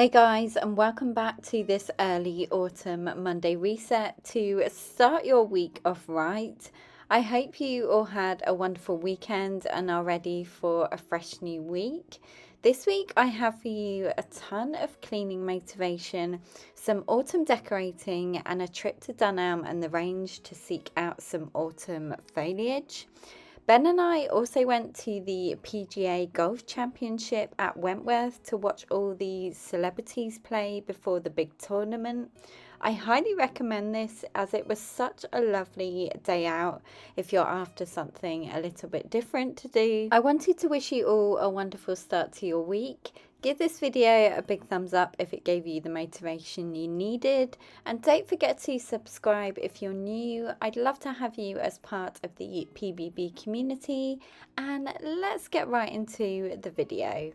Hey guys, and welcome back to this early autumn Monday reset to start your week off right. I hope you all had a wonderful weekend and are ready for a fresh new week. This week, I have for you a ton of cleaning motivation, some autumn decorating, and a trip to Dunelm and the range to seek out some autumn foliage. Ben and I also went to the PGA Golf Championship at Wentworth to watch all the celebrities play before the big tournament. I highly recommend this as it was such a lovely day out if you're after something a little bit different to do. I wanted to wish you all a wonderful start to your week. Give this video a big thumbs up if it gave you the motivation you needed, and don't forget to subscribe if you're new. I'd love to have you as part of the PBB community, and let's get right into the video.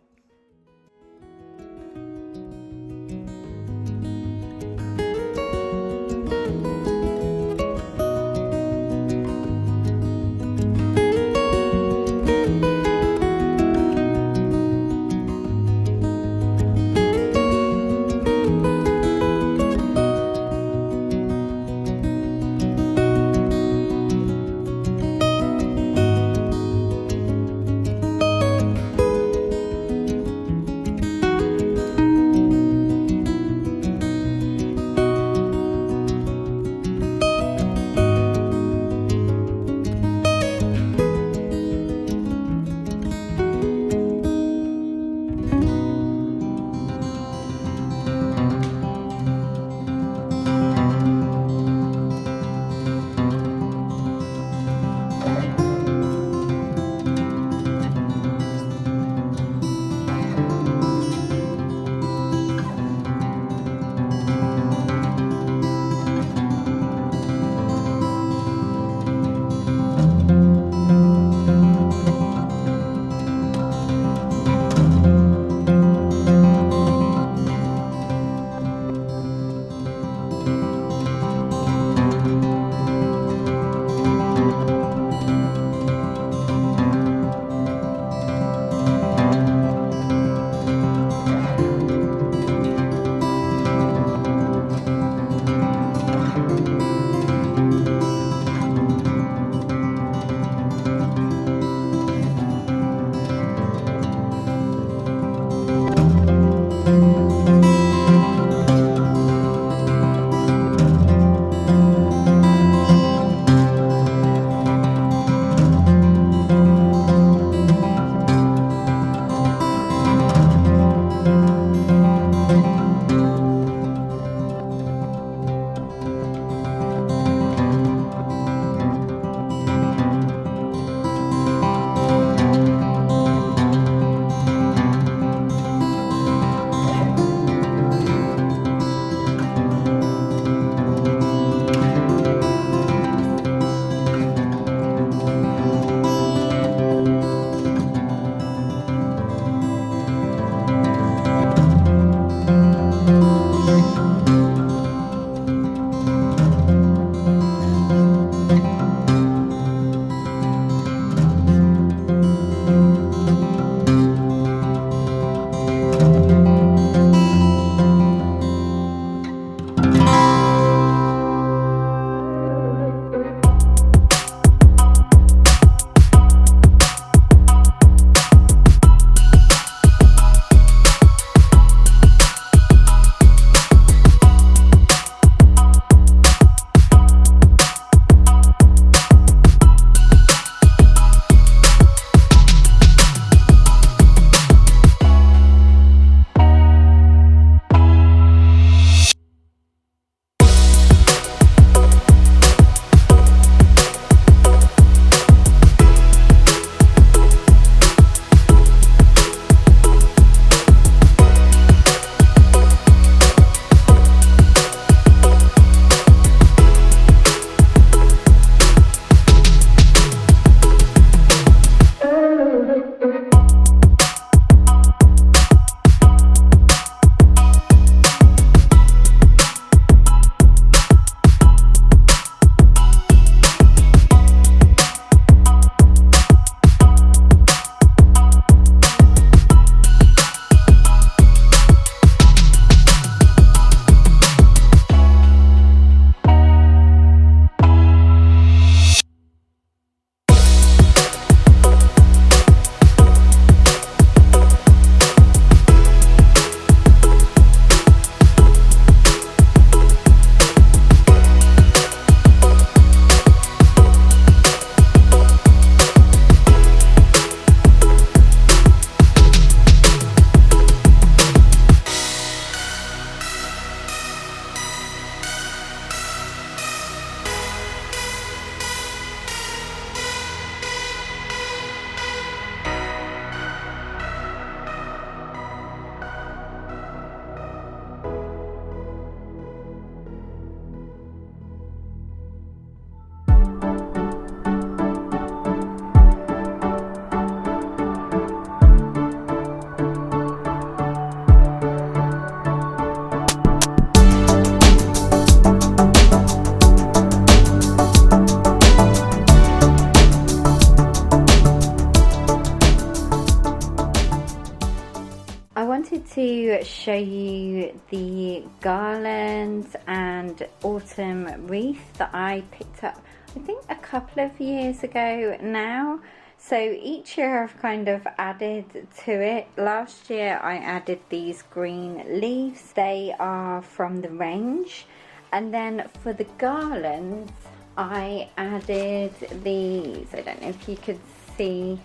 to show you the garland and autumn wreath that I picked up, I think a couple of years ago now. So each year I've kind of added to it. Last year I added these green leaves. They are from the range. And then for the garlands, I added these, I don't know if you could see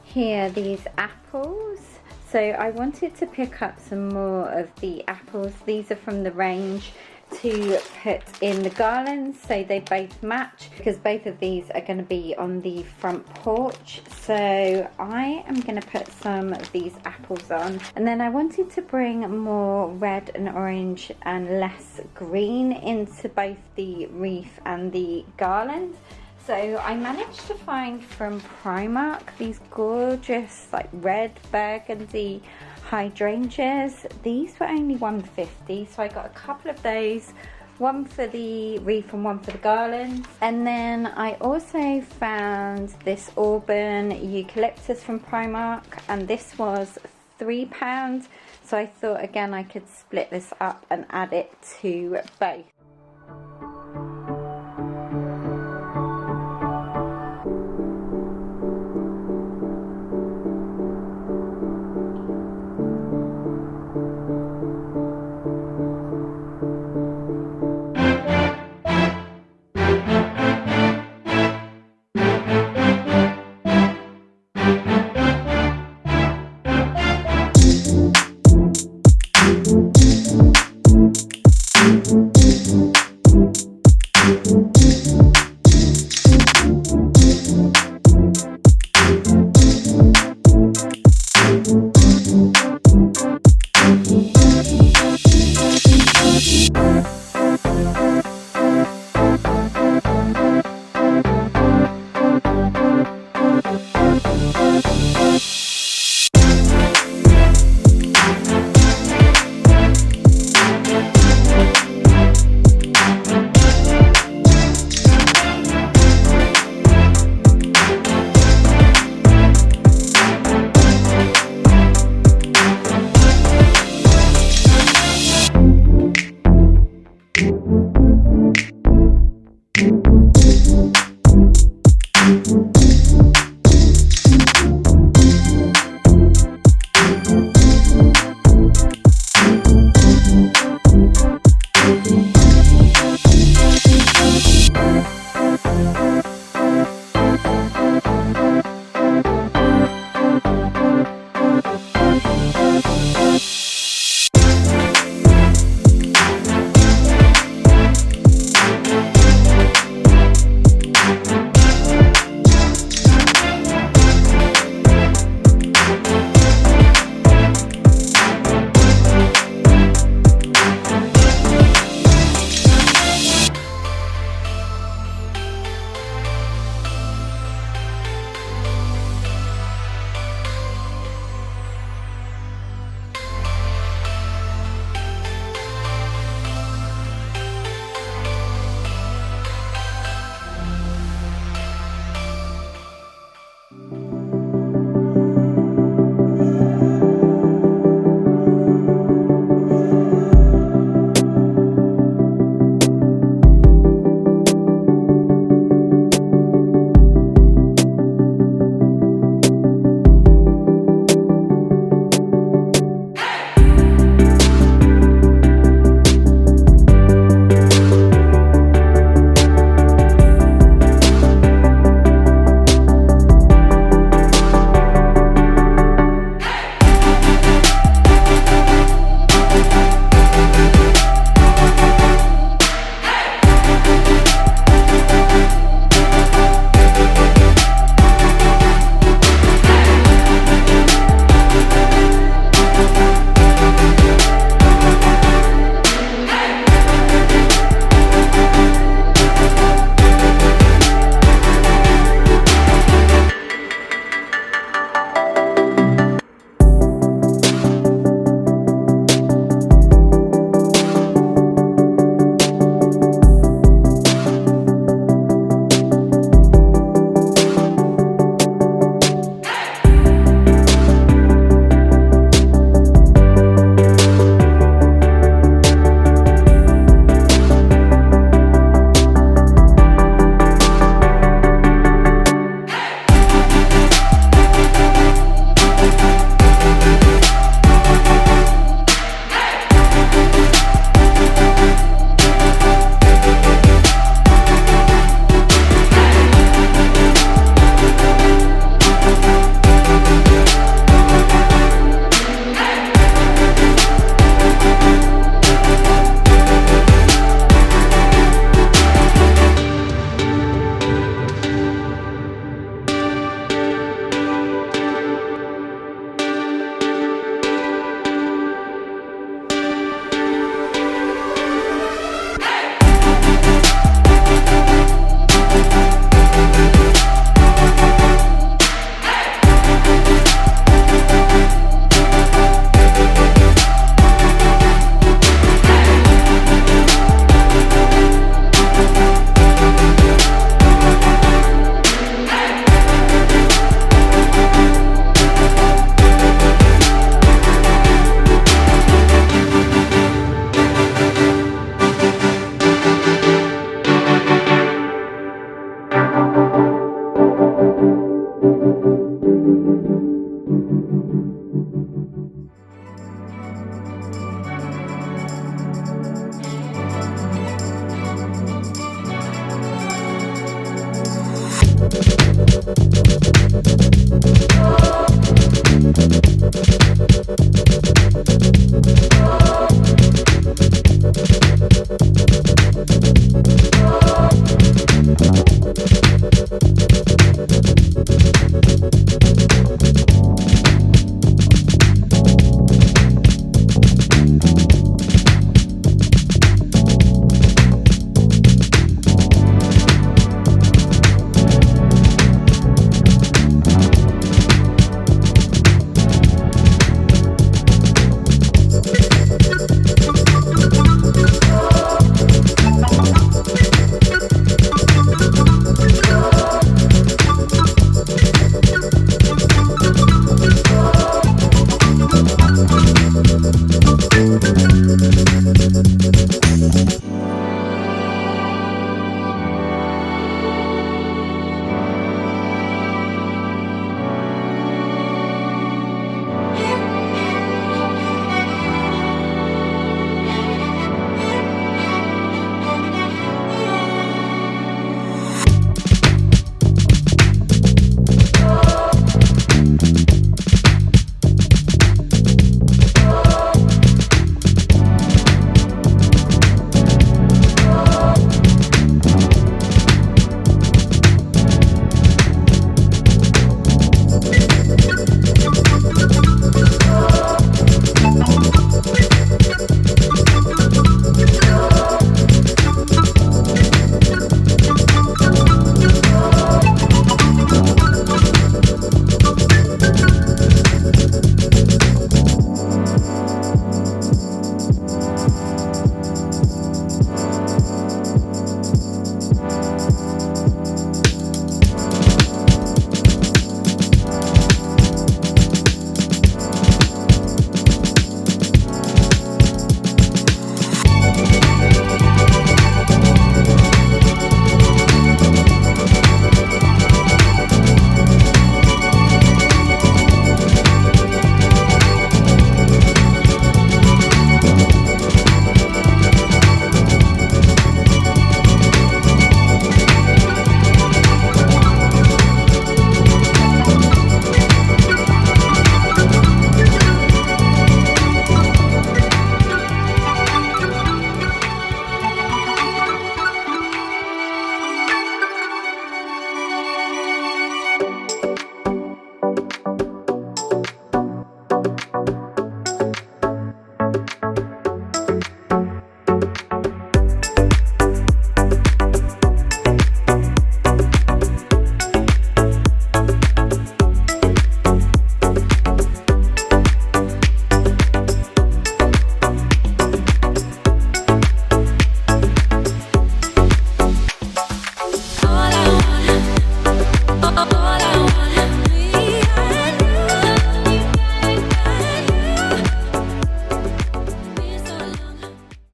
here, these apples. So I wanted to pick up some more of the apples. These are from the range to put in the garlands, so they both match, because both of these are going to be on the front porch. So I am going to put some of these apples on, and then I wanted to bring more red and orange and less green into both the wreath and the garland. So I managed to find from Primark these gorgeous like red burgundy hydrangeas. These were only $1.50, so I got a couple of those, one for the wreath and one for the garland. And then I also found this auburn eucalyptus from Primark, and this was £3. So I thought again I could split this up and add it to both.